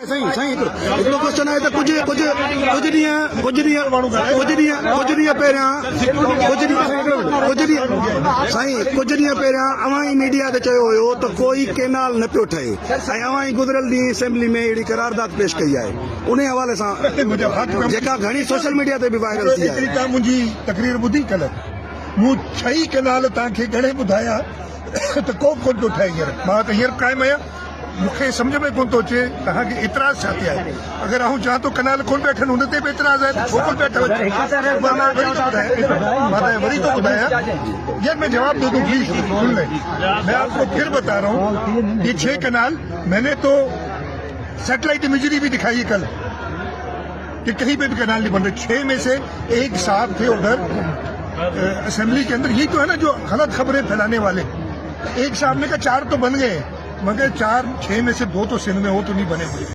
साईं हिकिड़ो क्वेश्चन आहे त कुछ ॾींहं पहिरियां अवां ई मीडिया ते चयो हुयो त कोई केनाल न पियो ठहे ऐं अवां ई गुज़िरियल ॾींहुं असेंबली में अहिड़ी करारदाद पेश कई आहे उन हवाले सां जेका घणी सोशल मीडिया ते बि वायरल थी आहे। तव्हां मुंहिंजी तकरीर ॿुधी कल्ह मूं 6 केनाल तव्हांखे घणे ॿुधाया त को कोन थो ठहे हींअर मां त हींअर क़ाइमु आहियां मूंखे सम्झ में कोन थो अचे तव्हांखे एतिराज़ छा ते आहे। अगरि आऊं चाहियां थो कनाल कोन पिया ठहनि हुन ते बि एतिराज़ आहे छो कोन पिया ठहनि मां वरी थो ॿुधायां यार मैं जवाब दे दूं प्लीज सुन ले मैं आपको फिर बता रहा हूँ ये 6 कनाल मैंने तो सैटेलाइट इमेजरी भी दिखाई कल कि कहीं पे भी कनाल नहीं बन रहे 6 में से एक साहब थे उधर असेंबली के अंदर। यही तो है ना जो गलत खबरें फैलाने वाले। एक साहब ने कहा 4 तो बन गए मगर 6 में से 2 तो सिंध में हो तो नहीं बने।